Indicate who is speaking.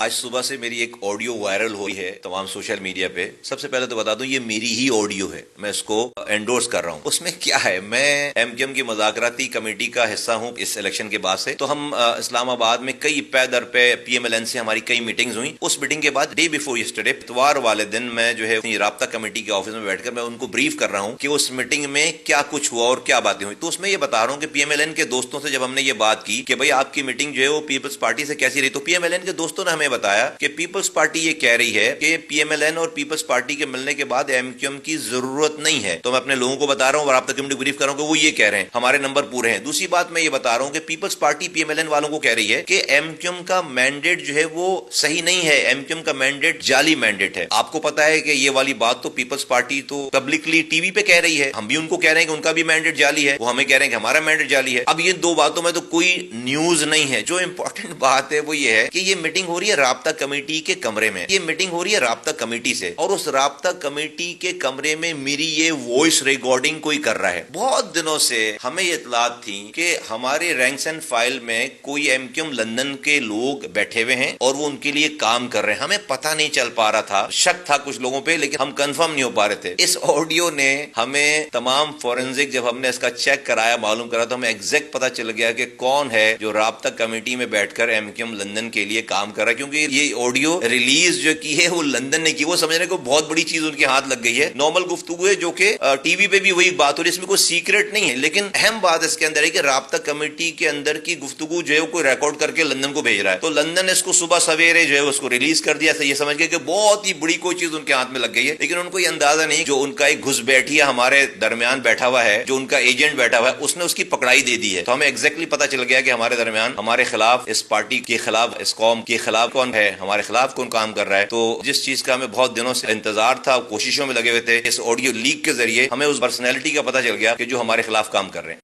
Speaker 1: آج صبح سے میری ایک آڈیو وائرل ہوئی ہے تمام سوشل میڈیا پہ. سب سے پہلے تو بتا دوں یہ میری ہی آڈیو ہے, میں اس کو انڈورس کر رہا ہوں. اس میں کیا ہے, میں ایم کیو ایم کی مذاکراتی کمیٹی کا حصہ ہوں اس الیکشن کے بعد سے. تو ہم اسلام آباد میں کئی پے در پہ پی ایم ایل این سے ہماری کئی میٹنگز ہوئیں. اس میٹنگ کے بعد ڈے بیفور یسٹرڈے اتوار والے دن میں جو ہے رابطہ کمیٹی کے آفس میں بیٹھ کر میں ان کو بریف کر رہا ہوں کہ اس میٹنگ میں کیا کچھ ہوا اور کیا باتیں ہوئی. تو اس میں یہ بتا رہا ہوں کہ پی ایم ایل این کے دوستوں سے جب ہم نے یہ بات کی کہ بھائی آپ کی میٹنگ جو ہے وہ پیپلز پارٹی سے کیسی رہی, تو پی ایم ایل این کے دوستوں نے ہمیں بتایا کہ پیپلز پارٹی یہ کہہ رہی ہے کہ پی ایم ایل این اور پیپلز پارٹی کے ملنے کے بعد ایم کیو ایم کی ضرورت نہیں ہے. تو میں اپنے لوگوں کو بتا رہا ہوں اور آپ تک بریف کر رہا ہوں کہ وہ یہ کہہ رہے ہیں, ہمارے نمبر پورے ہیں. دوسری بات میں یہ بتا رہا ہوں کہ Peoples Party P M L N والوں کو کہہ رہی ہے کہ ایم کیو ایم کا مینڈیٹ جو ہے وہ صحیح نہیں ہے, ایم کیو ایم کا مینڈیٹ جعلی مینڈیٹ ہے. آپ کو پتا ہے کہ یہ والی بات تو پیپلز پارٹی تو پبلکلی ٹی وی پہ کہہ رہی ہے, ہم بھی ان کو کہہ رہے ہیں کہ ان کا بھی مینڈیٹ جعلی ہے, وہ ہمیں کہہ رہے ہیں کہ ہمارا مینڈیٹ جعلی ہے. اب یہ دو باتوں میں تو کوئی نیوز نہیں ہے. جو امپورٹنٹ بات ہے وہ یہ ہے کہ یہ میٹنگ ہو رہی ہے رابطہ کمیٹی کے کمرے میں, یہ میٹنگ ہو رہی ہے رابطہ کمیٹی سے, اور اس رابطہ کمیٹی کے کمرے میں میری یہ وائس ریکارڈنگ کوئی کر رہا ہے. بہت دنوں سے ہمیں یہ اطلاعات تھی کہ ہمارے رینکس اینڈ فائل میں کوئی ایم کیو ایم لندن کے لوگ بیٹھے ہوئے ہیں اور وہ ان کے لیے کام کر رہے ہیں. ہمیں پتہ نہیں چل پا رہا تھا, شک تھا کچھ لوگوں پہ, لیکن ہم کنفرم نہیں ہو پا رہے تھے. اس آڈیو نے ہمیں تمام فورنزک جب ہم نے اس کا چیک کرایا, معلوم کرا, تو ہمیں ایگزیکٹ پتہ چل گیا کہ کون ہے جو رابطہ کمیٹی میں بیٹھ کر ایم کیو ایم لندن کے لیے کام کر رہا ہے. کیونکہ یہ آڈیو ریلیز جو کی ہے وہ لندن نے کی, وہ سمجھنے کو بہت بڑی چیز ان کے ہاتھ لگ گئی ہے. نارمل گفتگو ہے جو کہ ٹی وی پہ بھی وہی بات ہو رہی ہے, اس میں کوئی سیکرٹ نہیں ہے. لیکن اہم بات اس کے اندر ہے کہ رابطہ کمیٹی کے اندر کی گفتگو جو ہے وہ کوئی ریکارڈ کر کے لندن کو بھیج رہا ہے. تو لندن نے اس کو صبح سویرے جو ہے اس کو ریلیز کر دیا, یہ سمجھ گئے کہ بہت ہی بڑی کوئی چیز ان کے ہاتھ میں لگ گئی ہے. لیکن ان کو یہ اندازہ نہیں جو ان کا ایک گھس بیٹھیا ہمارے درمیان بیٹھا ہوا ہے, جو ان کا ایجنٹ بیٹھا ہوا ہے, اس نے اس کی پکڑائی دے دی ہے. تو ہمیں ایگزیکٹلی پتہ چل گیا کہ ہمارے درمیان ہمارے خلاف, اس پارٹی کے خلاف, اس قوم کے خلاف کون ہے, ہمارے خلاف کون کام کر رہا ہے. تو جس چیز کا ہمیں بہت دنوں سے انتظار تھا, کوششوں میں لگے ہوئے تھے, اس آڈیو لیک کے ذریعے ہمیں اس پرسنالٹی کا پتہ چل گیا کہ جو ہمارے خلاف کام کر رہے ہیں.